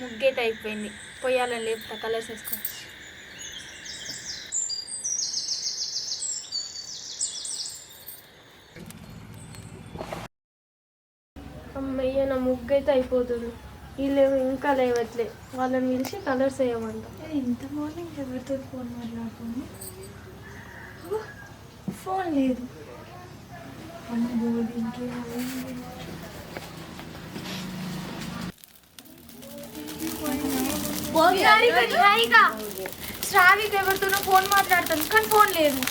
ముగ్గైతే అయిపోయింది. పొయ్యాలని లేపుతా కలర్స్ వేసుకోవచ్చు. అమ్మయ్య నా ముగ్గు అయితే అయిపోతుంది. వీళ్ళు ఇంకా లేవట్లే, వాళ్ళని పిలిచి కలర్స్ వేయమంట. ఇంత మార్నింగ్ ఎవరితో ఫోన్ మాట్లాడుతుంది? ఫోన్ లేదు. శ్రావిక్ ఎవరితోనో ఫోన్ మాట్లాడుతుంది కానీ ఫోన్ లేదు.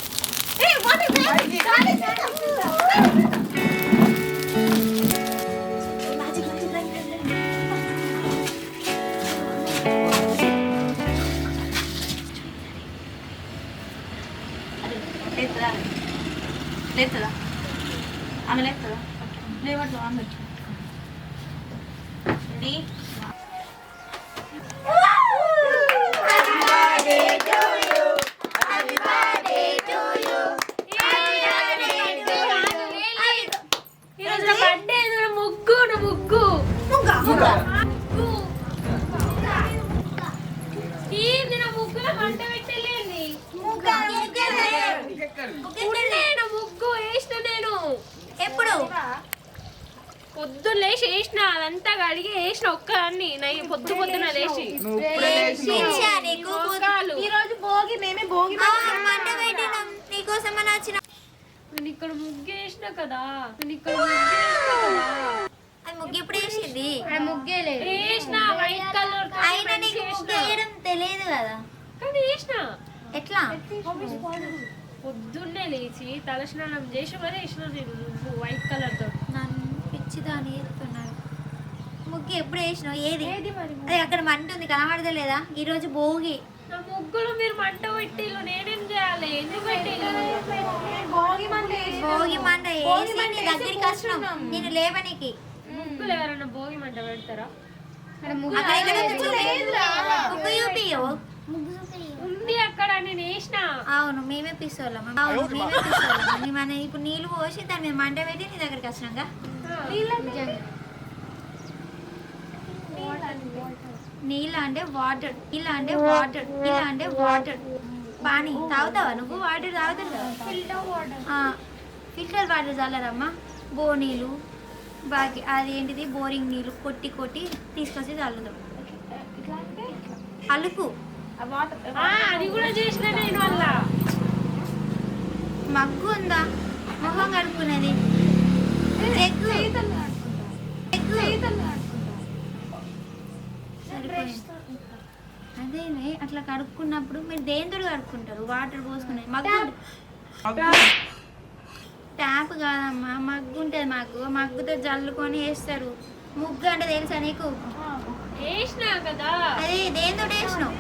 లేతుందా? ఆమె లేస్తుందా? లేవట్లేదు ఆమె. పొద్దున్న లేచి వేసిన అదంతా కడిగి వేసిన ఒక్కదాన్ని పొద్దున లేచి నేను ఇక్కడ ముగ్గు వేసిన కదా. ముగ్గు ఎప్పుడు వేసింది? వేసిన వైట్ కలర్ తెలియదు కదా కానీ వేసిన. ఎట్లా? పొద్దున్నే లేచి తలస్నానం చేసి మరి వేసిన నేను వైట్ కలర్ తో. పిచ్చిదాని చెప్తున్నాడు. ముగ్గు ఎప్పుడు వేసినావు? ఏది అది అక్కడ మంట ఉంది కనబడతలేదా? ఈ రోజు భోగి. నా ముగ్గులు మీరు మంట పెట్టిల్లు, నేనేం చేయాలి? ఎందుకు పెట్టిల్లు? భోగి మంట వేసి నీ దగ్గరికి వచ్చినాం నేను లేవనికి. ముగ్గులు ఎవరన్నా భోగి మంట పెడతారా? ఉంది అక్కడ, నేను వేసిన. అవును మేమే పిస్తోళ్ళం. ఇప్పుడు నీళ్ళు పోసి దాని మీద మంట పెట్టి నీ దగ్గరికి వచ్చినాక నీళ్ళ అంటే వాటర్, ఇలా అంటే వాటర్, ఇలా అంటే వాటర్. పానీ తాగుతావా నువ్వు? వాటర్ తాగుతావు? Filter water చల్లరమ్మా. బోనీలు బాకి అది ఏంటిది బోరింగ్ నీళ్ళు కొట్టి కొట్టి తీసుకొచ్చి చల్లుదాం. అలుకు అది కూడా చేసిన నేను. వల్ల మగ్గు ఉందా? మొహం కడుక్కునేది అదేనే. అట్లా కడుక్కున్నప్పుడు మీరు దేంతో కడుక్కుంటారు? వాటర్ పోసుకునేది. మగ్గు ట్యాప్ కాదమ్మా, మగ్గు ఉంటుంది. మగ్గుతో జల్లుకొని వేస్తారు. ముగ్గు అంటే తెలుసా నీకు? వేసినా కదా. అదే దేంతో వేసినావు?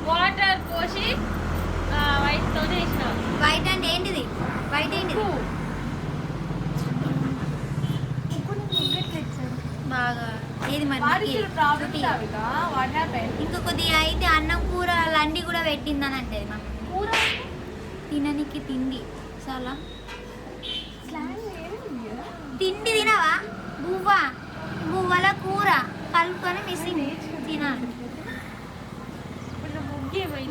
వాటర్ పోసి వైట్ తో వేసిన. వైట్ అంటే ఏంటిది? వైట్ ఏంటిది? బాగా ఏది మరి ఇంకా కొద్దిగా అయితే అన్నం కూర లండి కూడా పెట్టిందని అంటే కూర తిననికి తిండి చాలా తిండి తినవా? బువ్వల కూర కలుపుకొని మిస్సింగ్ తినాలి.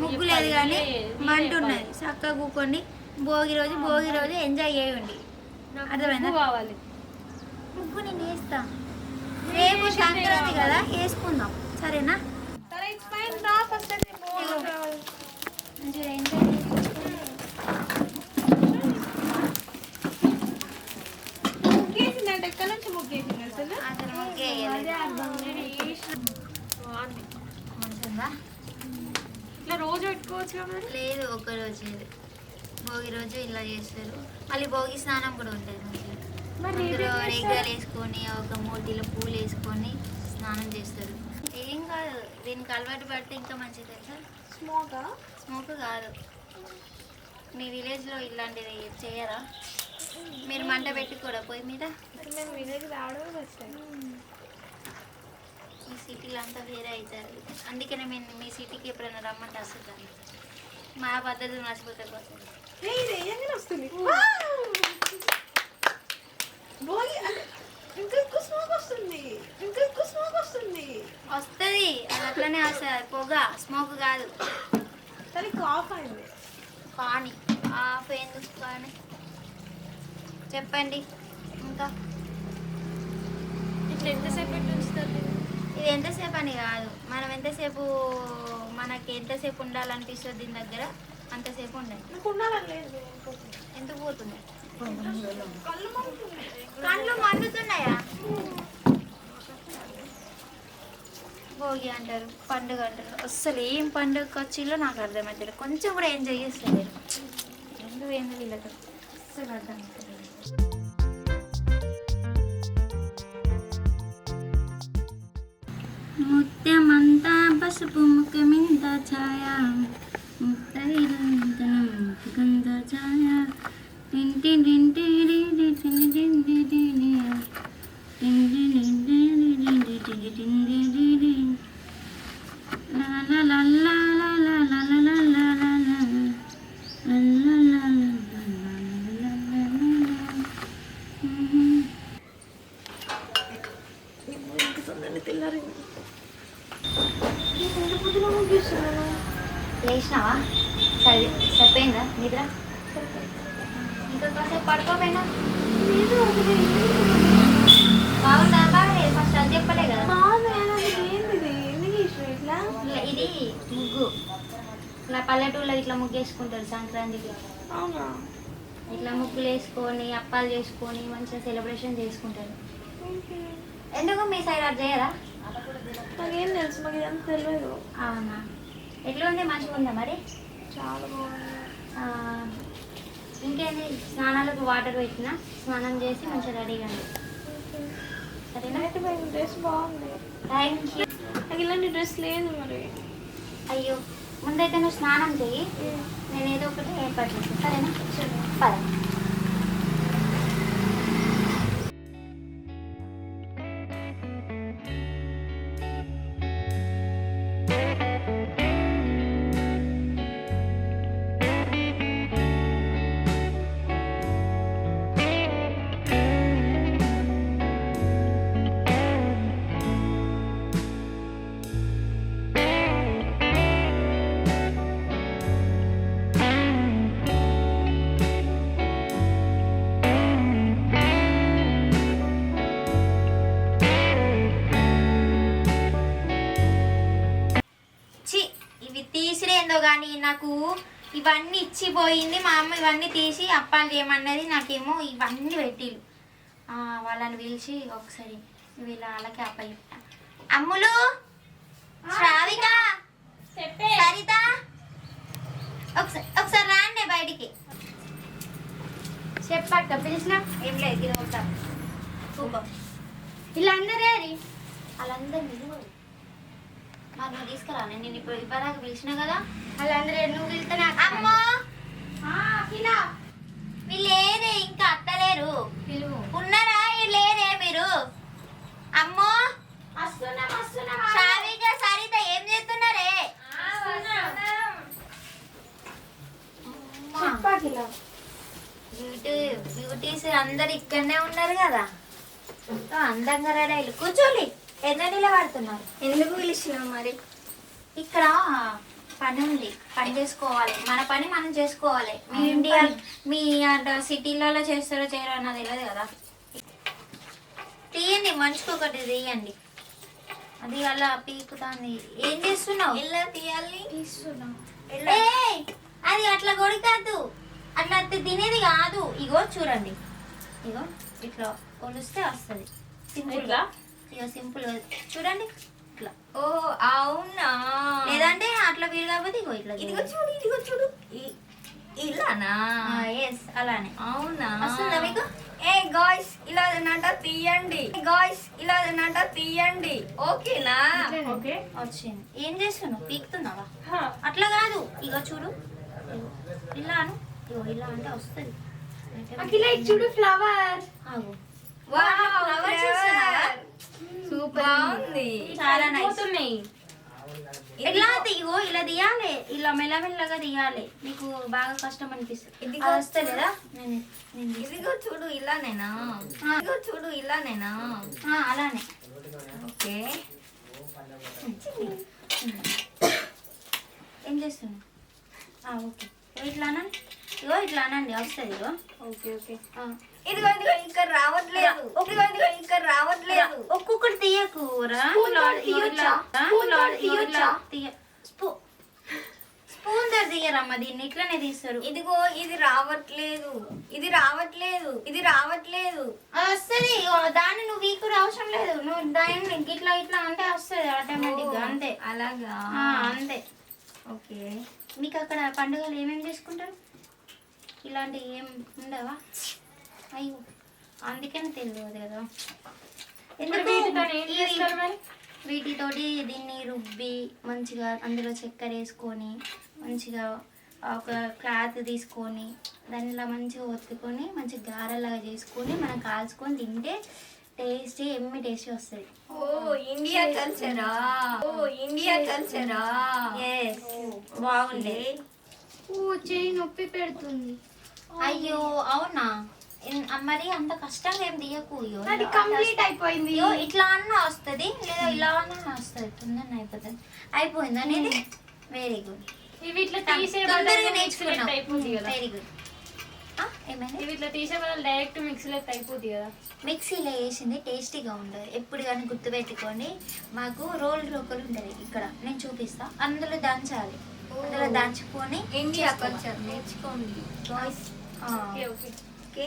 ముగ్గు లేదు కానీ మంట ఉన్నది. చక్కగా కూకోండి. భోగి రోజు ఎంజాయ్ చేయండి. అర్థమైందా? ముగ్గు నేను వేస్తా. రేపు సంక్రాంతి కదా, వేసుకుందాం సరేనా? మంచిగా ఎంజాయ్ ఇట్లా రోజు పెట్టుకోవచ్చు. లేదు ఒక్క రోజు భోగి రోజు ఇలా చేస్తారు. మళ్ళీ భోగి స్నానం కూడా ఉంటుంది. మంచిగా రేగాలు వేసుకొని ఒక మూటిలో పూలు వేసుకొని స్నానం చేస్తారు. ఏం కాదు, దీనికి అలవాటు పడితే ఇంకా మంచిది తెలుసా? స్మోక్ కాదు. మీ విలేజ్లో ఇలాంటిది చేయరా? మీరు మంట పెట్టుకోరా పొయ్యి మీద? మేము విలేజ్ రావడం వస్తాయి. మీ సిటీలో అంతా వేరే అవుతుంది. అందుకనే మేము మీ సిటీకి ఎప్పుడైనా రమ్మంటే వస్తుంది. మా పద్ధతులు నచ్చిపోతే పోతుంది. ఇంకా ఎక్కువ స్మోక్ వస్తుంది, ఇంకా ఎక్కువ స్మోక్ వస్తుంది. వస్తుంది, అది అట్లనే వస్తుంది. పొగ, స్మోక్ కాదు. దానికి ఆఫ్ అయింది. కానీ ఆఫ్ ఎందుకు కానీ చెప్పండి. ఇంకా ఇట్లా ఎంతసేపు పెట్టి ఉంచుతుంది? ఇది ఎంతసేపు అని కాదు, మనం ఎంతసేపు మనకి ఎంతసేపు ఉండాలనిపిస్తుంది దీని దగ్గర అంతసేపు ఉండాలి. నాకు ఉండాలని లేదు. ఎందుకు పోతుంది? కళ్ళు మండుతున్నాయి. కళ్ళు మండుతున్నాయా? భోగి అంటారు, పండుగ అంటారు. అస్సలు ఏం పండుగకి వచ్చిలో నాకు అర్థమవుతుంది. కొంచెం కూడా ఎంజాయ్ చేస్తలేరు. ఎందుకు ఏంది వీళ్ళతో అస్సలు అర్థం అవుతుంది. ముత్యమంతా పసుపు ముఖమింత ఛాయ, ముత్తైదంతనం ముఖంత ఛాయ, ఇంటి లేచినావా? సరిపోయిందా నిద్ర? ఇంకా కాసేపు పడుకోపోయినా బాగుందా? బాగలేదు. ఫస్ట్ అది చెప్పలే కదా. ఇది ముగ్గు ఇట్లా పల్లెటూళ్ళలో ఇట్లా ముగ్గు వేసుకుంటారు సంక్రాంతికి. అవునా? ఇట్లా ముగ్గులు వేసుకొని అప్పాలు చేసుకొని మంచిగా సెలబ్రేషన్ చేసుకుంటారు. ఎందుకు మీ సైడ్ అది చేయరా? నాకేం తెలుసు, మాకు ఇదంతా తెలియదు. అవునా? ఎట్లా ఉంది? మంచిగా ఉందా మరి? చాలా బాగుంది. ఇంకేంది, స్నానాలకు వాటర్ పెట్టినా స్నానం చేసి మంచిగా రెడీగా ఉంది. సరేనా? డ్రెస్ బాగుంది. Thank you. నాకు ఇలాంటి డ్రెస్ లేదు మరి. అయ్యో, ముందైతే నువ్వు స్నానం చెయ్యి, నేను ఏదో ఒకటి ఏర్పాటు చేస్తాను. సరేనా? పద. తీసిరేందో కానీ నాకు ఇవన్నీ ఇచ్చిపోయింది. మా అమ్మ ఇవన్నీ తీసి అప్పాలు చేయమన్నది. నాకేమో ఇవన్నీ పెట్టిరు. వాళ్ళని పిలిచి ఒకసారి వాళ్ళకి అప్ప చెప్తా. అమ్ములు, శ్రావిక, సరిత, ఒకసారి రాండి బయటికి. చెప్పక్క పిలిచిన. ఏం లేదు, ఇది ఒకసారి కూకో. వీళ్ళందరూ వాళ్ళందరూ మీరు మరి నువ్వు తీసుకురా. నేను ఇప్పుడు ఇప్పటిదాకా పిలిచిన కదా. వాళ్ళందరూ నువ్వు పిలిస్తే నాకు అమ్మో వీళ్ళు లేరే, ఇంకా అత్తలేరు. ఉన్నారా? లేరే మీరు? అమ్మో శ్రావిక, సరిత ఏం చేస్తున్నారే? బ్యూటీస్ అందరు ఇక్కడనే ఉన్నారు కదా. అందంగా రెడీ కూర్చోలి. ఎన్న నిలబడుతున్నారు? ఎందుకు పిలిచినావు మరి? ఇక్కడ పని ఉంది, పని చేసుకోవాలి. మన పని మనం చేసుకోవాలి. మీ ఇండియా మీ సిటీలలో చేస్తారో చేయరో అన్నది తెలియదు కదా. తీయండి, మంచుకు ఒకటి తీయండి. అది అలా పీకుతాంది. ఏం చేస్తున్నావు? ఎలా తీయాలి? అది అట్లా కొడికాదు, అట్లా తినేది కాదు. ఇగో చూడండి, ఇగో ఇట్లా కొలిస్తే వస్తుంది. సింపుల్గా, ఇగో సింపుల్ చూడండి ఇట్లా. ఓ అవునా? లేదంటే అట్లా వీలు కాకపోతే ఇగో ఇట్లా. ఇదిగో చూడు, ఇదిగో చూడు, ఇలానా? ఎస్, అలానే. అవునా? వస్తుందా మీకు? ఏ గాయ్స్, ఇలా నట తీయండి. గాయ్స్, ఇలా నట తీయండి. ఓకేనా? ఓకే, వచ్చింది. ఏం చేస్తున్నావు? పీకుతున్నావా? అట్లా కాదు, ఇగో చూడు, ఇలా అను. ఇగో ఇలా అంటే వస్తుంది. చూడు ఫ్లవర్. సూపర్ ఉంది, చాలా నైస్. ఎట్లా ఇగో ఇలా తీయాలి, ఇలా మెల్లమెల్లగా తీయాలి. నీకు బాగా కష్టం అనిపిస్తుంది. ఇది వస్తలేదా? ఇదిగో చూడు ఇలానేనా, ఇదిగో చూడు ఇలానేనా, అలానే. ఓకే, ఏం చేస్తున్నావు? ఓకే, ఇట్లానా? ఇగో ఇట్లా అనండి, వస్తుంది. ఇగో ఓకే ఓకే. ఇదిగో ఇదిగో ఇక్కడ రావట్లేదు, ఇదిగో ఇక్కడ రావట్లేదు. ఒక్కొక్కటి తీయకూరా, స్పూన్ తో తీయరమ్మా, దీన్ని ఇట్లానే తీస్తారు. ఇదిగో ఇది రావట్లేదు, ఇది రావట్లేదు, ఇది రావట్లేదు. వస్తుంది, దాన్ని నువ్వు వీకుడు అవసరం లేదు. నువ్వు దాన్ని ఇట్లా ఇట్లా అంటే వస్తుంది ఆటోమేటిక్ గా. అంతే, అలాగా, అంతే. ఓకే, మీకు అక్కడ పండుగలు ఏమేమి చేసుకుంటారు? ఇలాంటివి ఏం ఉండవా? అయ్యో, అందుకని తెలియదు కదా. వీటితోటి దీన్ని రుబ్బి మంచిగా అందులో చక్కెర వేసుకొని మంచిగా ఒక క్లాత్ తీసుకొని దాన్ని ఇలా మంచిగా ఒత్తుకొని మంచిగా గారెలాగా చేసుకొని మనం కాల్చుకొని తింటే టేస్టీ ఎమ్మి టేస్టీ వస్తుంది. ఓ ఇండియా కల్చరా, ఓ ఇండియా కల్చరా. ఎస్, బాగుంది. చేయి నొప్పి పెడుతుంది. అయ్యో అవునా, మరి అంత కష్టంగా ఏం తీయకు. కంప్లీట్ అయిపోయింది. ఇట్లా అన్నా వస్తుంది, లేదా ఇలా అన్నా వస్తుంది. తొందరగా అయిపోతుంది. అయిపోయింది అనేది వెరీ గుడ్. ఇవి ఇట్లా తీసే నేర్చుకున్నాం, వెరీ గుడ్. ఏమైనా ఇవి ఇట్లా తీసే వాళ్ళు డైరెక్ట్ మిక్సీలో అయిపోతుంది కదా. మిక్సీలో వేసింది టేస్టీగా ఉండదు. ఎప్పుడు కానీ గుర్తుపెట్టుకోండి, మాకు రోల్ రోకలు ఉంటుంది ఇక్కడ, నేను చూపిస్తా. అందులో దంచాలి, అందులో దంచుకొని ఇండియా కల్చర్ నేర్చుకోండి. ఓకే,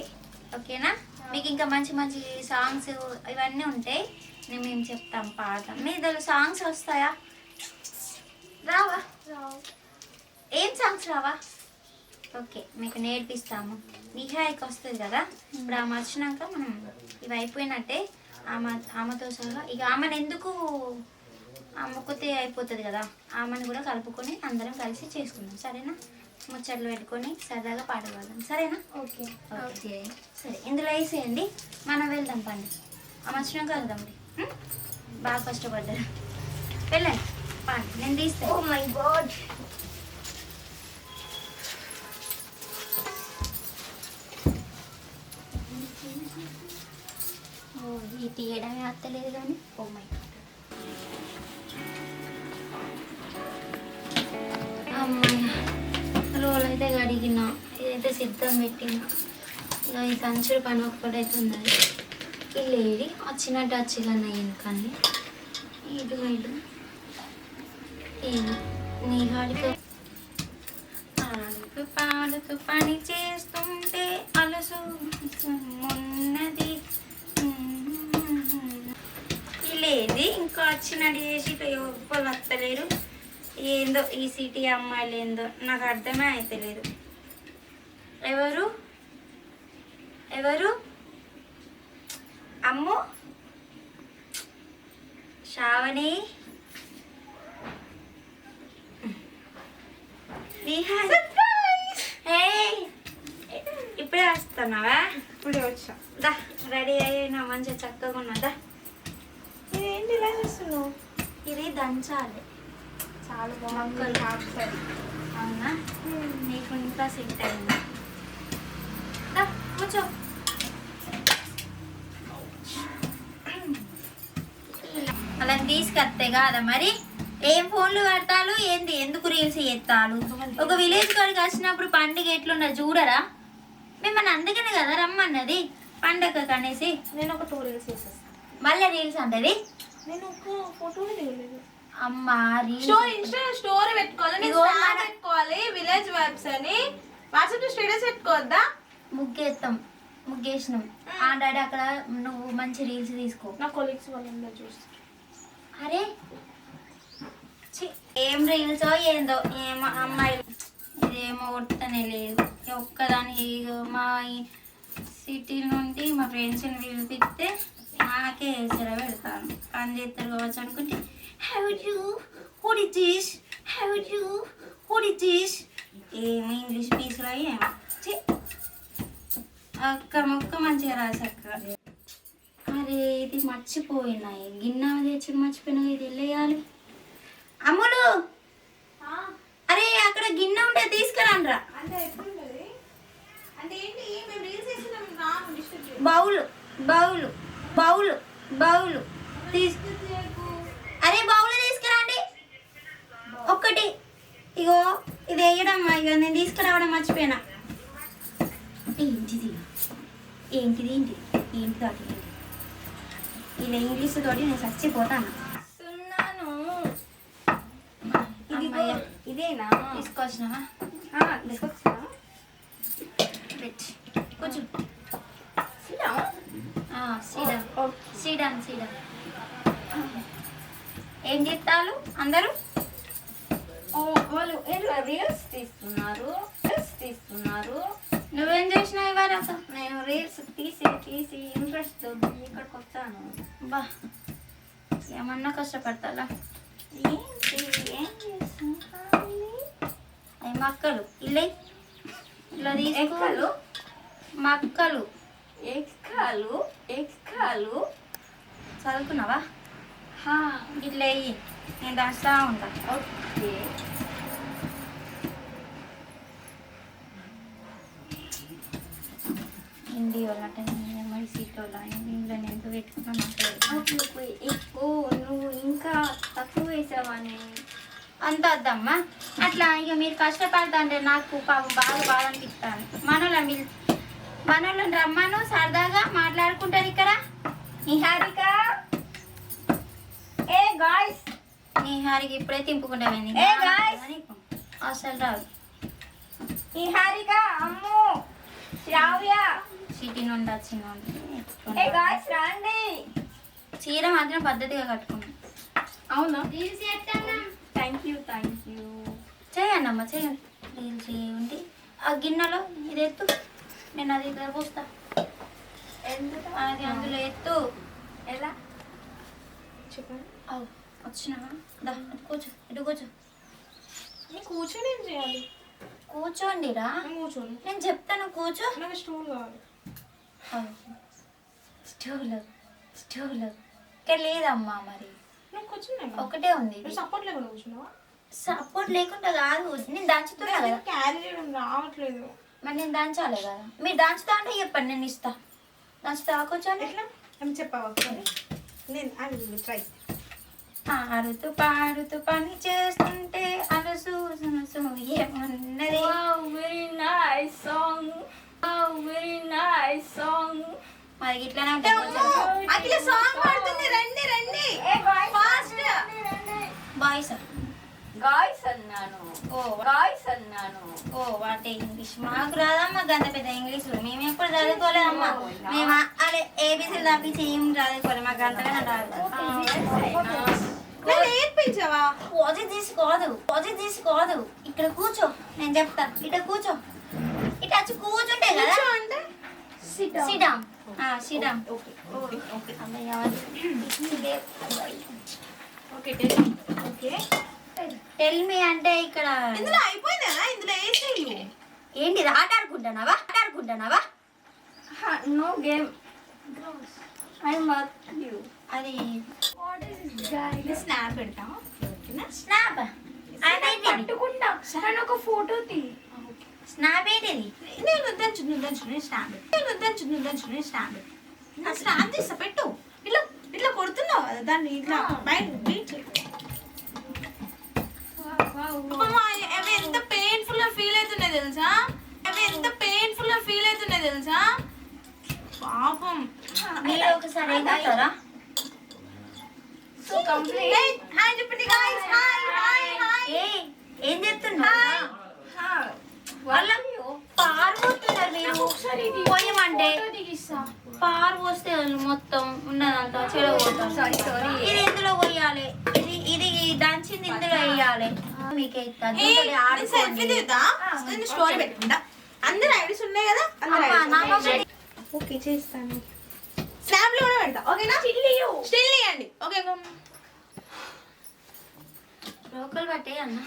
ఓకేనా? మీకు ఇంకా మంచి మంచి సాంగ్స్ ఇవన్నీ ఉంటాయి, మేము చెప్తాం, పాడతాం. మీ దాని సాంగ్స్ వస్తాయా? రావా? ఏం సాంగ్స్ రావా? ఓకే, మీకు నేర్పిస్తాము. నిహాయికి వస్తుంది కదా, ఇప్పుడు ఆమె వచ్చినాక మనం ఇవి అయిపోయినట్టే. ఆమెతో సహా ఇక ఆమెను ఎందుకు అమ్ముకుతే అయిపోతుంది కదా, ఆమెను కూడా కలుపుకొని అందరం కలిసి చేసుకుందాం, సరేనా? ముచ్చట్లు పెట్టుకొని సరదాగా పాట పాడదాం, సరేనా? ఓకే ఓకే, సరే. ఇందులో వేసేయండి, మనం వెళ్దాం. పండి ఆమె వచ్చినాక వెళ్దాండి. బాగా కష్టపడ్డారు, వెళ్ళండి. పండి, నేను తీస్తాను. ఓ మై గాడ్, ఇది తీయడమే అత్తలేదు కానీ. ఓ మై గాడ్, అమ్మాయి రోల్ అయితే కడిగిన, ఇదైతే సిద్ధం పెట్టిన. ఇక ఈ సంచుడు పని ఒక్కటైతే ఉన్నది. ఇల్లేది వచ్చినట్టు వచ్చిగానే కానీ ఇటు ఇటు నీహాడితో ఆడుతూ పాడుతూ పని చేస్తుంటే అలసు ఉన్నది. ఇల్లేది ఇంకా వచ్చినట్టు చేసి ఎవ్వరు వస్తలేరు. ఏందో ఈ సిటీ అమ్మాయిలు ఏందో నాకు అర్థమే అవుతలేదు. ఎవరు ఎవరు? అమ్ము, శ్రావణి, ఇప్పుడే వస్తున్నావా? ఇప్పుడే వచ్చా. దా, రెడీ అయినా మంచిగా చక్కగా ఉన్నదా? ఏంటి ఇలా చేస్తున్నావు? ఇది దంచాలి, చాలా బాగుంది. అవునా? నీకు ఇంకా సెట్ అయింది. కూర్చో. అలా తీసుకొస్తే కాదా మరి? ఏం ఫోన్లు కడతాలు ఏంది? ఎందుకు రీల్స్ చేస్తాలు? ఒక విలేజ్ కాడికి వచ్చినప్పుడు పండుగ ఎట్లున్నా చూడరా? మిమ్మల్ని అందుకనే కదా రమ్మన్నది పండగ కనేసి. నేను ఒక 2 రీల్స్ చేసేస్తాను. మళ్ళీ రీల్స్ అంటది. నేను ఒక ఫోటోనే దిగలేదు. అమ్మా, ఇన్స్టా స్టోరీ పెట్టుకోవాలి, పెట్టుకోవాలి. విలేజ్ వైబ్స్ అని వాట్సాప్ స్టేటస్ పెట్టుకోవద్దా? ముగ్గేస్తాం, ముగ్గేసినాం. ఆ డాడీ అక్కడ నువ్వు మంచి రీల్స్ తీసుకో. నా కొలీగ్స్ వాళ్ళందరూ చూస్తారు. అరే ఏం రీల్సో ఏందో, ఏమో అమ్మాయిలు ఇదేమో కొట్టనే లేదు. ఒక్కదాని మా సిటీ నుండి మా ఫ్రెండ్స్ని పిలిపిస్తే నాకే ఎసర పెడతాను. పని చేస్తారు కావచ్చు అనుకుంటే ఏమో ఇంగ్లీష్ పీసులో ఏమో అక్క మొక్క మంచిగా రాసక్క. అరే ఇది మర్చిపోయినాయి, గిన్నె తెచ్చి మర్చిపోయినా. ఇది వెళ్ళేయాలి. అమ్ములు బౌలు బౌలు బౌలు అరే బౌలు తీసుకురండి ఒక్కటి. ఇగో ఇది వేయడమ్మా, ఇక నేను తీసుకురావడం మర్చిపోయినా. ఏంటిది ఏంటిది ఏంటిది ఏంటిది అది ఏంటి? ఇలా ఇంగ్లీష్ తోటి నేను చచ్చిపోతాను. ఇదేనా తీసుకొచ్చినావా? తీసుకొచ్చా కొంచెం సీడం ఏం చెప్తారు అందరూ? వాళ్ళు రీల్స్ తీస్తున్నారు. నువ్వేం చేసినావు ఇవాళ? నేను రీల్స్ తీసి ఇంట్రెస్ట్ ఇక్కడికి వచ్చాను. బా ఏమన్నా కష్టపడతా. ఏం చేస్తున్నారు? అవి మక్కలు ఇలా తీసుకోలు మక్కలు ఎక్కలు చదువుకున్నావా? ఇట్లా వెయ్యి, నేను దాస్తా ఉంటా. ఓకే. హిందీ వాళ్ళ సీట్ వాళ్ళ ఇంట్లో ఎంత పెట్టుకున్నా నువ్వు ఇంకా తక్కువ వేసావని అంత వద్దమ్మా. అట్లా ఇక మీరు కష్టపడతా అంటే నాకు పాపం బాగా అనిపిస్తాను. మనోళ్ళని రమ్మను, సరదాగా మాట్లాడుకుంటారు ఇక్కడ. నిహారిక ఏ గాయ్స్ నిహారిక ఇప్పుడే తింపుకుంటా ఏ guys. అసలు రాదు. నిహారిక అమ్ము శ్రావ్య సిటీ నుండి వచ్చిన ఏ గాయ్స్ రండి. చీర మాత్రం పద్ధతిగా కట్టుకున్నాం. అవునా? థ్యాంక్ యూ చేయండి అమ్మ, చేయండి. రీల్స్ చేయండి. ఆ గిన్నెలో ఇది ఎత్తు, నేను అది ఇక్కడ పోస్తా. అది అందులో ఎత్తు. ఎలా చెప్పండి. అవు వచ్చినావా? దా కూర్చో, ఇటు కూర్చో. నీ కూర్చొని ఏం చేయాలి? కూర్చోండిరా. కూర్చోని నేను చెప్తాను కూర్చో. నాకు స్టూల్ కావాలి. స్టూల్ ఇక్కడ లేదమ్మా. మరి నేను కూర్చున్నా. ఒకటే ఉంది. సపోర్ట్ లేకుండా కూర్చున్నావా? సపోర్ట్ లేకుండా కాదు, నేను దంచుతున్నా కదా. క్యారీ చేయడం రావట్లేదు. మరి నేను దంచాలి కదా. మీరు దంచుతా అంటే చెప్పండి, నేను ఇస్తా. దంచుతా కూర్చోండి. ఎట్లా అని చెప్పావా? నేను ఐ ట్రై. ఆడుతూ పాడుతూ పని చేస్తుంటే అలసు ఏమన్నది. మరి ఇట్లానే బాయ్స్ అన్నాను. ఓ వాటే ఇంగ్లీష్ మాకు రాదమ్మా. గంత పెద్ద ఇంగ్లీష్ మేము ఎప్పుడు చదువుకోలేదమ్మా. మేము అదే ఏబీసీలు తప్పించి ఏం చదువుకోలేదు. మాకు అంతగానే రాదు. నేర్పించావా? పాజిట్ తీసుకోదు. ఇక్కడ కూర్చో, నేను చెప్తా. ఇట కూర్చో. ఇట వచ్చి కూర్చుంటే కదా అంటే సిడాం. టెల్ మీ అంటే ఇక్కడ ఇందులో అయిపోయిందా? ఇందులో వేసేయు. ఏంటిది? ఆట ఆడుకుంటానావా? No game. అది స్నాప్ పెడతా. స్నాప్ పట్టుకుంటా. ఒక ఫోటో తీ. స్నాప్ ఏంటిది? నేను దంచు స్టాండ్ స్నాప్ తీస్తా. పెట్టు. ఇట్లా కొడుతున్నావు కదా దాన్ని. ఇట్లా బయట అవి ఎంత పెయిన్ఫుల్ గా ఫీల్ అవుతున్నాయి తెలుసా? పాపం. మీరు ఒకసారి ఏమంటారా? హాయ్ చెప్పండి guys. ఏం చెప్తున్నా? పారిపోతున్నారు మీరు. పోయమంటే పారిపోస్తే మొత్తం ఉన్నదంతా చెడగొడతారు. ఇది ఎందులో పోయాలి? ఇది దంచింది ఇందులో వేయాలి. మీకే స్టోరీ పెట్టుకుంటా. అందరు ఐడీస్ ఉన్నాయి కదా. ఓకే చేస్తాను. స్నాప్ లో కూడా పెడతా. ఓకేనా? స్టిల్ ఇవ్వండి. ఓకే లోకల్ బట్టే అన్న.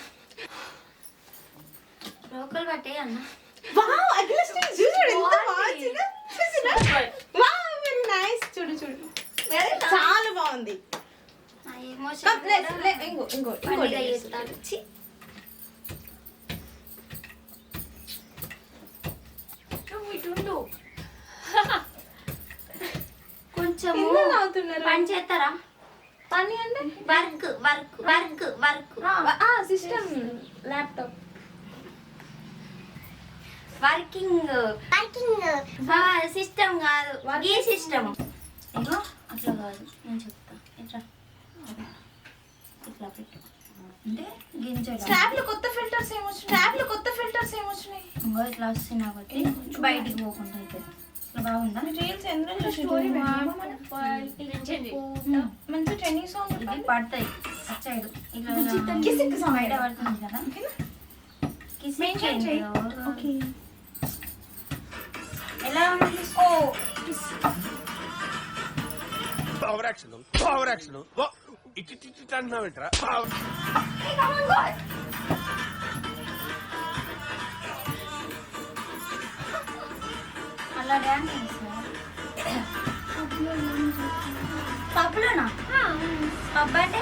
వావ్ అఖిల స్టిల్ చూడు ఎంత బాగుంది. Wow very nice. చూడు చాలా బాగుంది. ఇంకో కొంచెము ఎందుకు అవుతున్నారు? పని చేస్తారా? పని అంటే work work work work system laptop working system కాదు ఈ సిస్టమ్. ఇగో అట్లా కాదు, నేను చెప్తా. ఇట్లా ఇట్లా పెట్టు అంటే గింజలు స్నాప్లో కొత్త ఫిల్టర్స్ ఏమొచ్చినాయి ఇంకో ఇట్లా వస్తుంది కాబట్టి బయటికి పోకుండా అయితే ఇట్లా బాగుందా? రీల్స్ ఎందులో స్టోరీ మంచి ట్రెండింగ్ సాంగ్ ఇది పడతాయి సైడ్ ఇట్లా బయట పడుతుంది కదా. మెన్షన్ చేయి. ఓకే ఎలా ఉంది? ఓవర్ యాక్షన్ ఇటు అంటున్నావేంట్రా? అలా డ్యాన్స్ పబ్లోనా? పబ్ అంటే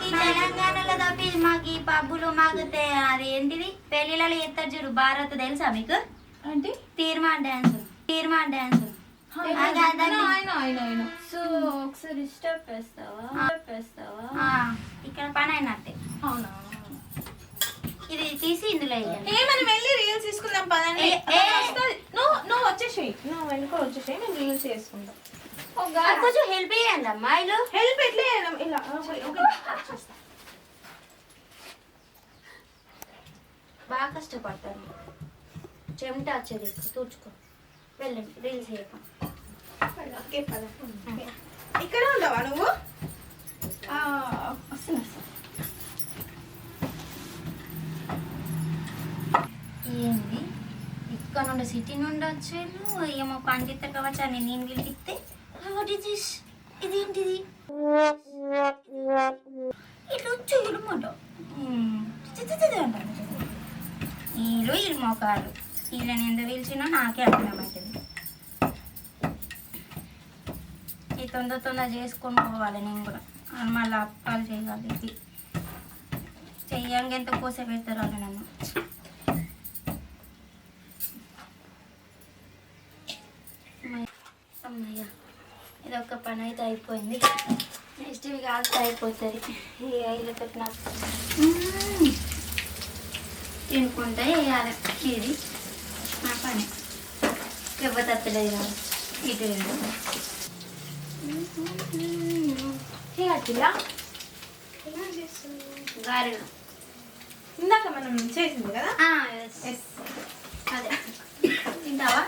ఈ తెలంగాణలో తప్పి మాకు ఈ పబ్బులు మాకు అది ఏంటిది పెళ్లిళ్ళలో ఎత్తారు చూడు భారత్ తెలుసా మీకు? అంటే తీర్మాన్ డ్యాన్స్ సో ఒకసారి స్టెప్ వేస్తావా? ఇక్కడ పని అయినట్టే. అవునా? ఇది తీసి ఇందులో వేయాలి. మనం వెళ్ళి రీల్స్ తీసుకుందాం పదండి. ఏ, నువ్వు వచ్చేసేయి, నువ్వు వెనుక వచ్చేసేయి, మేము రీల్స్ చేసుకుందాం. అది కొంచెం హెల్ప్ చేయండి అమ్మాయిలు. హెల్ప్ ఎట్లా చేయడం? ఇలా వచ్చేస్తా. బాగా కష్టపడతాను, చెమట వచ్చేది తూర్చుకో. వెళ్ళండి రీల్స్ చేయక. ఓకే పద. ఇక్కడ ఉండవా నువ్వు? వస్తున్నా. ఏంది ఇక్కడ నుండి సిటీ నుండి వచ్చేళ్ళు ఏమో పండిత కావచ్చు అని నేను పిలిపిస్తే వాట్ ఇస్ దిస్, ఇదేంటిది ఇట్లా వచ్చి ఇలుమాట అంటారు. వీళ్ళు మోకాలు వీళ్ళని ఎంత పిలిచినా నాకే అర్థమవుతుంది. ఈ తొందర చేసుకొని పోవాలి నేను కూడా. మళ్ళీ అప్పాలు చేయాలి. ఇది చెయ్యంగా ఎంత కోసే పెడతారు వాళ్ళు నన్ను. అమ్మయ్య ఇదొక పని అయితే అయిపోయింది. నెక్స్ట్ ఇవి కాస్త అయిపోతుంది. ఈ ఐలతో నాకు తినుకుంటే వేయాలి. ఇది నా పని. లేకపోతే అత్తలేదు కాదు. ఇటు చేయాలా? గారెలు ఇందాక మనం చేసింది కదా. ఎస్ అదే తింటావా?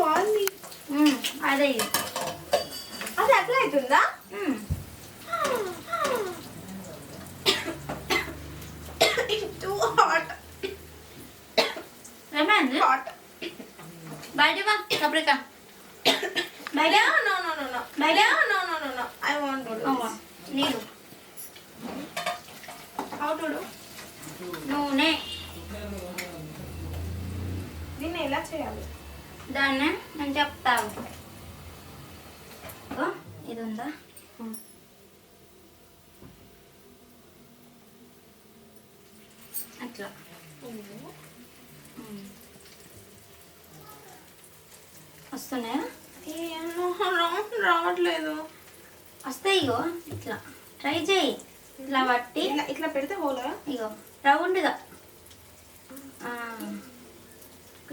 బాగుంది. అదే ఇది. అది అట్లా అవుతుందా? Too hot. ఏమైంది? హాట్. బయట వా కప్రికా. బయట No. బయట No. I want to do this. నీళ్ళు How to do? నూనె దీన్ని ఎలా చేయాలి? దాన్ని నేను చెప్తాను. ఇది ఉందా? అట్లా వస్తున్నాయా? రావట్లేదు. వస్తాయి. ఇగో ఇట్లా ట్రై చేయి. ఇట్లా పట్టి ఇట్లా పెడితే హోలా? ఇగో రౌండ్గా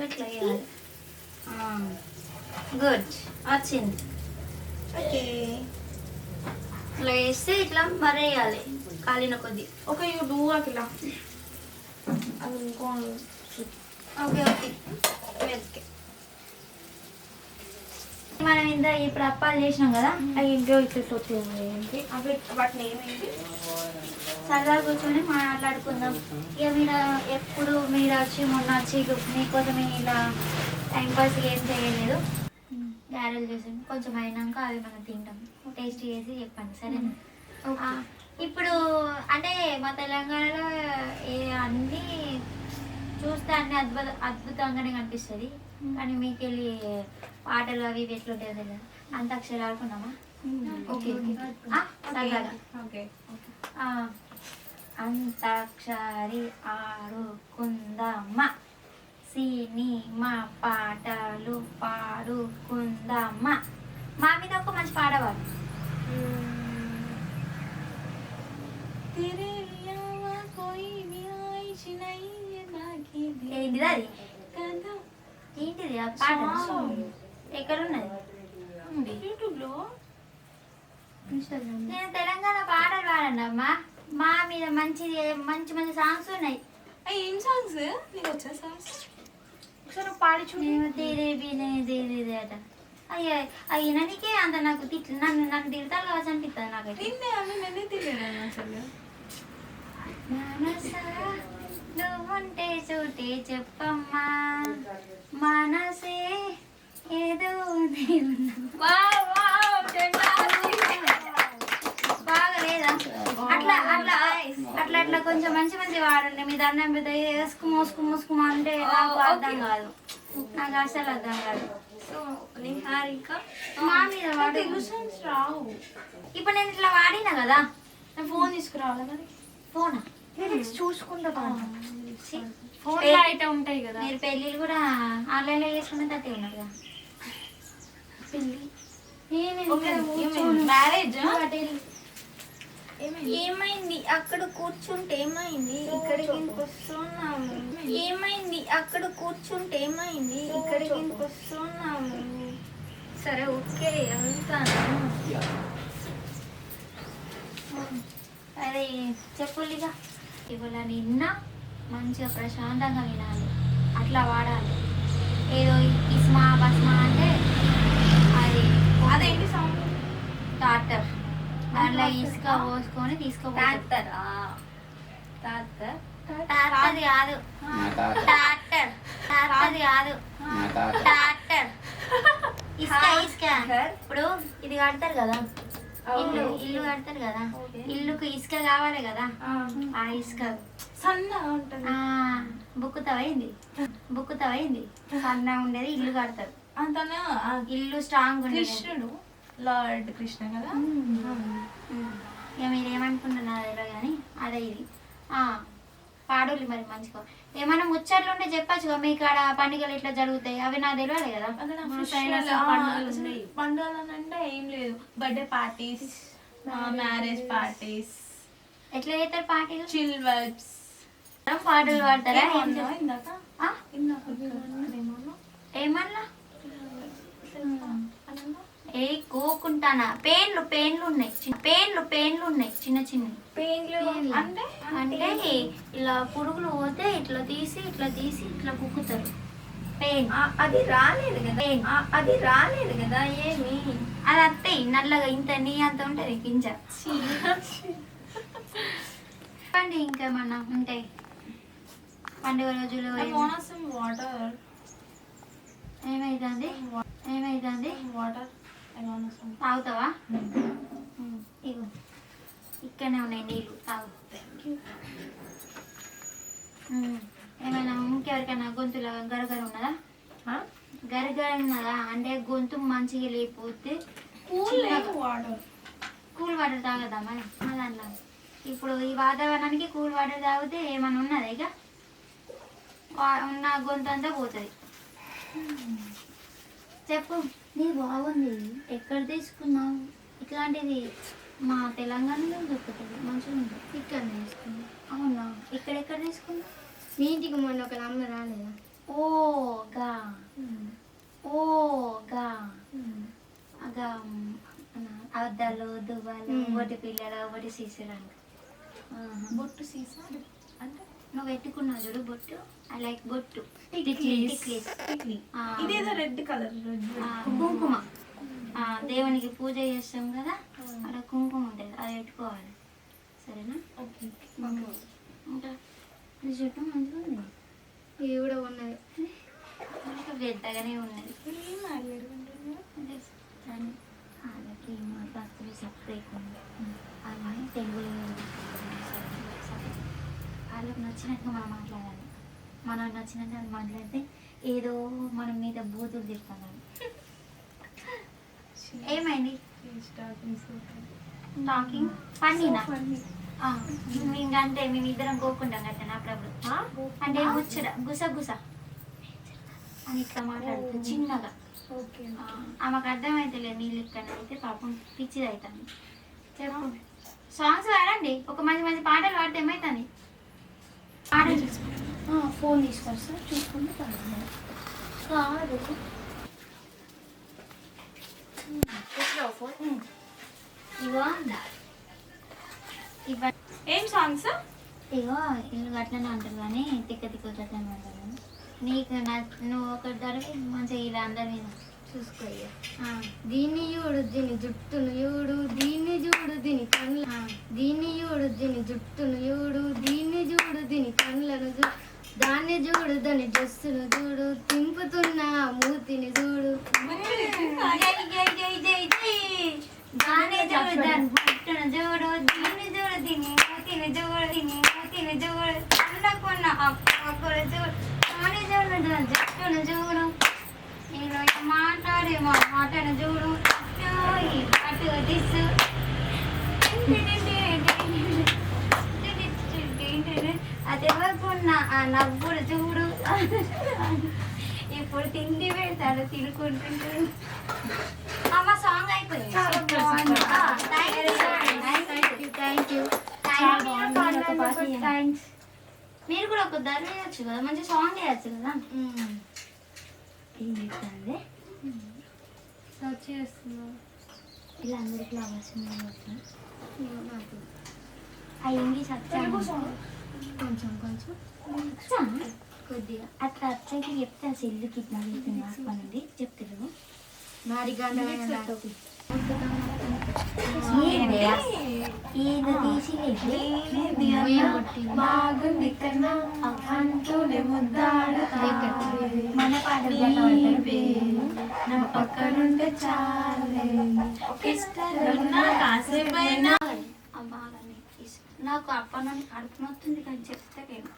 ఇట్లా వేయాలి. గుడ్ వచ్చింది. ఓకే. ఇట్లా వేస్తే ఇట్లా మరేయాలి కాలిన కొద్ది. ఓకే యూ డూ అట్లా. అది ఇంకో ఓకే ఓకే. మనం ఇంత ఇప్పుడు అప్పాలు చేసినాం కదా, అవి ఇంట్లో ఇట్లా వచ్చేయండి. అవి వాటిని ఏమైంది సరదా కూర్చొని మాట్లాడుకుందాం. ఇక మీరు ఎప్పుడు మీరు వచ్చి మొన్న వచ్చి మీకోసం ఇలా టైంపాస్ ఏం చేయలేదు. గారెలు చేసాం, కొంచెం అయినాక అవి మనం తింటాం. టేస్ట్ చేసి చెప్పండి సరేనా? ఇప్పుడు అంటే మా తెలంగాణలో అన్నీ చూస్తే అన్ని అద్భుతంగానే కనిపిస్తుంది. కానీ మీకు వెళ్ళి పాటలు అవి ఇవి ఎట్లుంటాయో తెలియదు. అంతాక్షరి ఆడుకున్నామా? ఓకే సరదాగా. ఓకే. అంతాక్షరి ఆడుకుందామా సినిమా పాటలు పాడుకుందామా. మా మీద ఒక మంచి పాట పాడు. ఏంటిది అది? ఏంటిది ఆ పాట? ఎక్కడున్నది? యూట్యూబ్లో నేను తెలంగాణ పాటలు పాడనమ్మా. మా మీద మంచి మంచి మంచి సాంగ్స్ ఉన్నాయి. ఏం సాంగ్స్ నీకు వచ్చా సాంగ్స్? ఒకసారి పాడి చూడు. నేను తేరేది అట. అయ్యో అయినకే అంత నాకు తిట్లు నాకు తిడతారు కావచ్చు అనిపిస్తుంది నాకైతే. నిన్నే అవి నన్నే తిరిగాను అసలు. మనసా నువ్వుంటే చోటే చెప్పమ్మా, మనసే ఏదో బాగా లేదా? అట్లా అట్లా అట్లా అట్లా కొంచెం మంచి మంచి వాడండి. మీ దండం పెద్ద వేసుకు మోసుకు అంటే నాకు అర్థం కాదు, నాకు అసలు అర్థం కాదు. సో నిహారిక మా మీద వాడు తెలుగు సాంగ్స్ రావు. ఇప్పుడు నేను ఇట్లా వాడినా కదా. నేను ఫోన్ తీసుకురావాలి మరి. ఫోనా? చూసుకుంటా ఫోన్ అయితే ఉంటాయి కదా. మీరు పెళ్ళిళ్ళు కూడా ఆన్లైన్లో చేసుకునే తట్టే ఉన్నారు కదా. మ్యారేజ్ ఏమైంది అక్కడ కూర్చుంటే ఏమైంది ఇక్కడికి వస్తున్నాము, ఏమైంది అక్కడ కూర్చుంటే ఏమైంది ఇక్కడికి వస్తున్నాము. సరే ఓకే వెళ్తాను. అదే చెప్పులిగా ఇవాళ నిన్న మంచిగా ప్రశాంతంగా వినాలి, అట్లా వాడాలి. ఏదో ఇస్మా బస్మా అంటే అది అదేంటి సౌండ్? టాటర్, దాంట్లో ఇసుక పోసుకొని తీసుకోపోతారు. టాటర్ కాదు, టాటర్ కాదు, టాటర్ ఇసుక. ఇప్పుడు ఇది కడతారు కదా, ఇల్లు కడతారు కదా, ఇల్లుకు ఇసుక కావాలి కదా. ఆ ఇసుక సన్నగా ఉంటుంది. బుక్కుతవైంది సన్న ఉండేది ఇల్లు కడతారు. అంతనా ఇల్లు స్ట్రాంగ్ ఉండేది. కృష్ణుడు, లార్డ్ కృష్ణ కదా. ఇక మీరు ఏమనుకుంటున్నారు కానీ అదే ఇది పాడోళ్ళు మరి మంచిగా. ఏమైనా ముచ్చట్లు ఉంటే చెప్పచ్చు కదా, మీ కాడ పండుగలు ఇట్లా జరుగుతాయి అవి నాకు తెలియాలి కదా. పండుగలు అంటే ఏం లేదు, బర్త్డే పార్టీస్, మ్యారేజ్ పార్టీస్, ఎట్లా చేస్తారు పార్టీలు? Chill vibes. పాటలు పాడతారా? ఇందాక ఏమన్నా ఏ కోకుంటానా పేన్లు ఉన్నాయి, చిన్న చిన్న అంటే ఇలా పురుగులు పోతే ఇట్లా తీసి ఇట్లా కుక్కుతారు. పెయిన్ అది రాలేదు కదా ఏమి అది అత్తాయి నల్లగా ఇంత నీ అంత ఉంటది గింజ. చెప్పండి ఇంకేమన్నా ఉంటాయి పండుగ రోజులు. వాటర్ ఏమైతుంది వాటర్ తాగుతావా? ఇగో ఇక్కడనే ఉన్నాయి నీళ్ళు, తాగు. ఏమైనా ఇంకెవరికైనా గొంతులో గరగర ఉన్నదా? గరగర ఉన్నదా అంటే గొంతు మంచిగా లేకపోతే కూల్ వాటర్ తాగదా మరి మా దాంట్లో. ఇప్పుడు ఈ వాతావరణానికి కూల్ వాటర్ తాగితే ఏమైనా ఉన్నదా? ఇక ఉన్న గొంతు అంతా పోతుంది. చెప్పు, నీది బాగుంది, ఎక్కడ తీసుకున్నావు? ఇట్లాంటిది మా తెలంగాణలో దొరుకుతుంది, మంచిగా ఉంది. ఇక్కడ తీసుకున్నావు? అవునా, ఎక్కడ తీసుకున్నావు? మీ ఇంటికి మొన్న ఒక అమ్మ రాలేదా? ఓగా అద్దాలు దువ్వాలు ఒకటి పిల్లలు ఒకటి సీసడానికి. బొట్టు సీసా అంటే నువ్వు పెట్టుకున్నావు చూడు బొట్టు, ఐ లైక్ బొట్టు. ఇదేదో రెడ్ కలర్ కుంకుమ, దేవునికి పూజ చేస్తాం కదా, అక్కడ కుంకుమ ఉంటుంది, అది పెట్టుకోవాలి. సరేనా? ఇంకా చుట్టూ మంచిగా ఉంది, ఇవి కూడా ఉన్నది పెద్దగానే ఉన్నది. వాళ్ళకి మా భక్తులు సపరేట్ ఉంది, అలాగే తెలుగులో వాళ్ళకి నచ్చినట్టుగా మనం మాట్లాడాలి. మనం నచ్చినట్టు అది మాట్లాడితే ఏదో మనం మీద బూతులు తిరుగుతాం. ఏమైంది టాకింగ్ పండినా? ఇంకంటే మేము ఇద్దరం కోకుంటాం కదా అప్పుడప్పుడు, అంటే గుసగుస అని ఇట్లా మాట్లాడుతుంది చిన్నగా. ఓకే. ఆమెకు అర్థమైతలేదు నీళ్ళు ఇక్కడ అయితే పాపం పిచ్చిది అవుతుంది. చెప్పు సాంగ్స్ పాడండి, ఒక మంచి మంచి పాటలు పాడితే ఏమవుతుంది? పాడండి. ఫోన్ తీసుకొస్తా చూసుకుంటే పాడతాను. కాదు ఫోన్ ఇగో ఏం సాంగ్స్? ఇగో ఇల్లు గట్లనే అంటారు కానీ తిక్క తిక్క గట్లనే అంటారు. నీకు నువ్వు ఒక ధర మంచిగా ఇలా అందరి మీద చూసుకో. దీన్ని చూడు దీని జుట్టును చూడు, దీన్ని చూడు దీని కళ్ళ, దీన్ని చూడు దీని జుట్టును చూడు, దీన్ని చూడు దీని కళ్ళను చూడు, దాన్ని చూడు దాని డ్రెస్సును చూడు, తింపుతున్న మూతిని చూడు, దాన్ని చూడు దాని జుట్టును చూడు, దీన్ని చూడు దీని మూతిని చూడు, దీని మూతిని చూడు, కళ్ళకున్న అక్కలు చూడు, దాన్ని చూడు దాని జుట్టును చూడు, నేను మాట్లాడే మాటను చూడు, అటు దిస్సు అది ఎవరుకున్న ఆ నవ్వుడు చూడు. ఇప్పుడు తిండి పెడతాడు తినుకుంటుంటాడు. అమ్మ సాంగ్ అయిపోయింది. థ్యాంక్స్. మీరు కూడా ఒక ధర వేయచ్చు కదా, మంచి సాంగ్ వేయచ్చు కదా. ఏం చెప్తాను సర్చ్ చేస్తున్నా. ఇలా అందరికి ఫ్లవర్స్ నాకు ఆ ఇంగ్లీష్ వచ్చాను కొంచెం కొంచెం కొద్దిగా అట్లా వచ్చాక చెప్తే ఆ సెల్లుకి ఇట్లా రాసుకోనండి చెప్తారు. ఏదో తీసి బాగుంది కన్నా అంటూనే మన పాట నా పక్కనుంటే చాలే కాసేపైనా. నాకు అప్పనని కడుపు నొత్తుంది కానీ చెప్తాకేమో.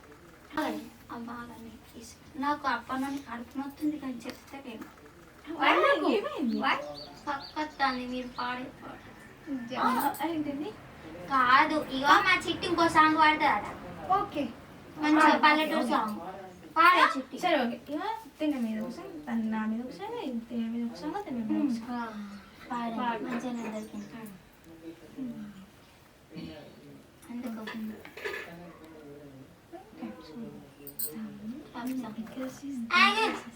నాకు అప్పనని కడుపు నొత్తుంది కానీ చెప్తాకేమో. పక్కత్తాన్ని మీరు పాడే పాట ఏంటిది? కాదు. ఇగో మా చిట్టి ఇంకో సాంగ్ పాడతారా? ఓకే మంచిగా పల్లెటూరు సాంగ్ పాడే చిట్టి. సరే ఓకే. ఇక తిన్న మీద ఒకసారి, తన నా మీద ఒకసారి, తిన్న మీద ఒకసారి, తిన్న మీద ఒకసారి. పాడే మంచిగా దొరికింది. అందుకు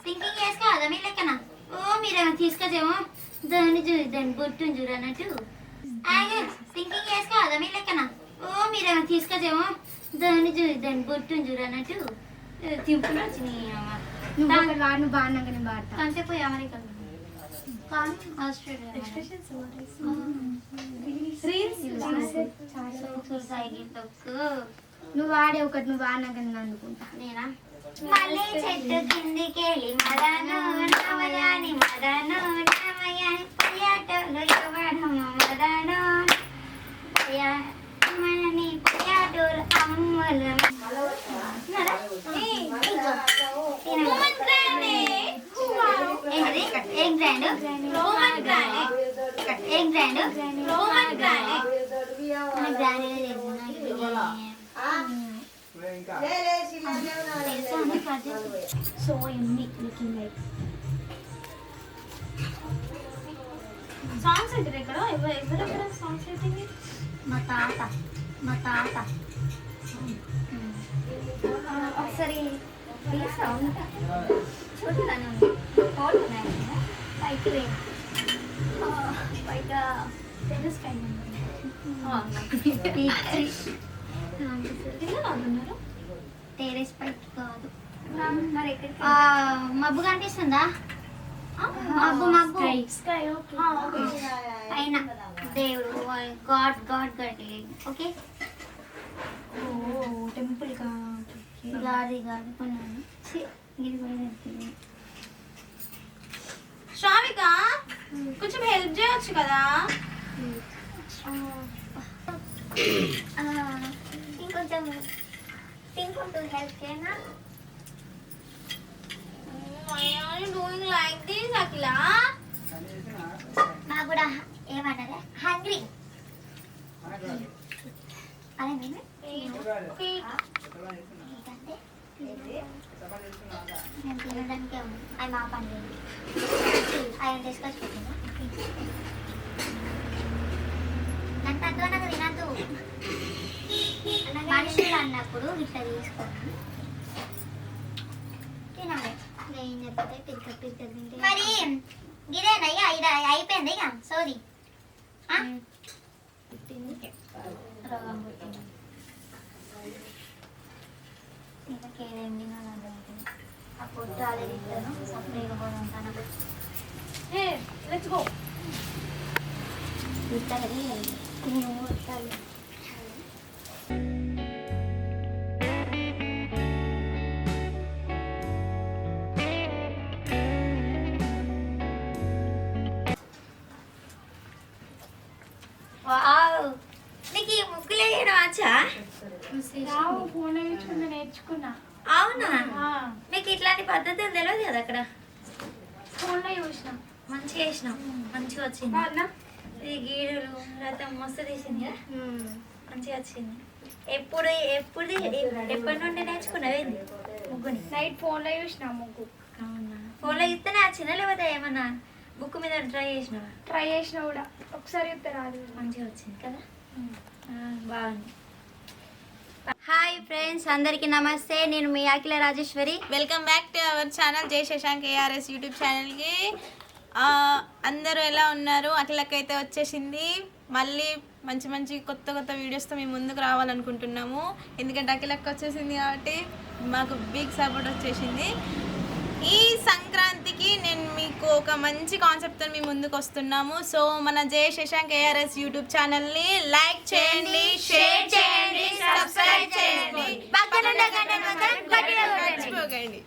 థింకింగ్ చేసుకోదా మీ లెక్కన? ఓ మీరేమో తీసుకొచ్చేమో దాన్ని చూసి దాన్ని బొట్టుని చూడు అన్నట్టు. థింకింగ్ చేసుకోదా మీ లెక్కన? ఓ మీరేమో తీసుకొచ్చేమో దాన్ని చూసి దాన్ని బొట్టుని చూడు అన్నట్టు తింపులు వచ్చినాయి. నువ్వు బాగా నేను పాడతా. కంటే పోయి అమెరికా కానీ ఆస్ట్రేలియా నువ్వు ఆడే ఒకటి నువ్వు ఆడినాక నేను అనుకుంటా. నేనా? మళ్ళీ చెట్టు కిందికెళ్ళి మదను నవయాని మదను నవయాని పొయ్యాటోలు ఇవ్వడం మదను పొయ్యాని పొయ్యాటోలు అమ్ములు ఏం గ్రాండ్ రోమన్ గ్రాండ్ ఏం గ్రాండ్ రోమన్ గ్రాండ్ సో ఎన్ని లుకింగ్ లైక్ సాంగ్స్ అయితే ఇక్కడ ఎవరెవర సాంగ్స్ అయితే మా తాత ఒకసారి చూడతాను పైకి బయట టెన్నిస్ టెరెస్ పైకి కాదు. మరి ఎక్కడికి? మబ్బు కనిపిస్తుందా? మబ్బు స్కై. ఓకే పైన దేవుడు గాడ్ గడ్డి. ఓకే టెంపుల్ కా గాడి కొన్నాను. ఇది కూడా చెప్తుంది. శ్రావిక కొంచెం హెల్ప్ చేయొచ్చు కదా. ఇంకొంచెం తింకుంటూ హెల్ప్ చేయనా? డూయింగ్ లైక్ దిస్ అఖిల. నాకు కూడా ఏమన్నది హంగ్రీ అదే ఓకే. ఏంటంటే నేను తినడానికే ఉంది అవి మా పండు ఆయన తీసుకొచ్చుకుంటున్నా నాకు తక్కువ నాకు తినద్దు మనుషులు అన్నప్పుడు ఇట్లా తీసుకున్నాను తినాలి ఏం చెప్తే పిక్క తింటే మరి ఇదేనా ఇక ఇది అయిపోయింది ఇక సోది రోగం పుట్టింది ఇంకేదేం తినాలి ఆ పొట్టు అదే తింటాను సపరేట్గా పోదాం తనకు లెట్స్ గో ఇట్టాలి నేను ఇట్టాలి వావ్ నీకు ఈ ముగ్గులు వేయడం వచ్చా ఫోన్ వేసుకుంటే నేర్చుకున్నా అవునా మీకు ఇట్లాంటి పద్ధతులు తెలియదు కదా అక్కడ ఫోన్లో చూసిన మంచిగా వేసినాం మంచిగా వచ్చింది ఇది గీడులు రథం మస్తు తీసింది కదా మంచిగా వచ్చింది ఎప్పటి నుండి నేర్చుకున్నావేంది ముగ్గుని నైట్ ఫోన్లో చూసిన ముగ్గు అవునా ఫోన్లో ఇస్తేనే వచ్చిందా లేకపోతే ఏమన్నా బుక్ మీద ట్రై చేసినావా ట్రై చేసిన కూడా ఒకసారి చెప్తే రాదు మంచిగా వచ్చింది కదా బాగుంది హాయ్ ఫ్రెండ్స్ అందరికీ నమస్తే నేను మీ Akhila Rajeshwari welcome back to our channel Jai Shashank ARS YouTube ఛానల్కి. అందరూ ఎలా ఉన్నారు? అఖిలకైతే వచ్చేసింది. మళ్ళీ మంచి మంచి కొత్త కొత్త వీడియోస్తో మేము ముందుకు రావాలనుకుంటున్నాము. ఎందుకంటే అఖిలకి వచ్చేసింది కాబట్టి మాకు బిగ్ సపోర్ట్ వచ్చేసింది. ఈ సంక్రాంతికి నేను మీకు ఒక మంచి కాన్సెప్ట్తో మీ ముందుకు వస్తున్నాము. సో మన జై శశాంక్ ఏఆర్ఎస్ యూట్యూబ్ ఛానల్ని లైక్ చేయండి, షేర్ చేయండి, సబ్స్క్రైబ్ చేయండి, మర్చిపోకండి.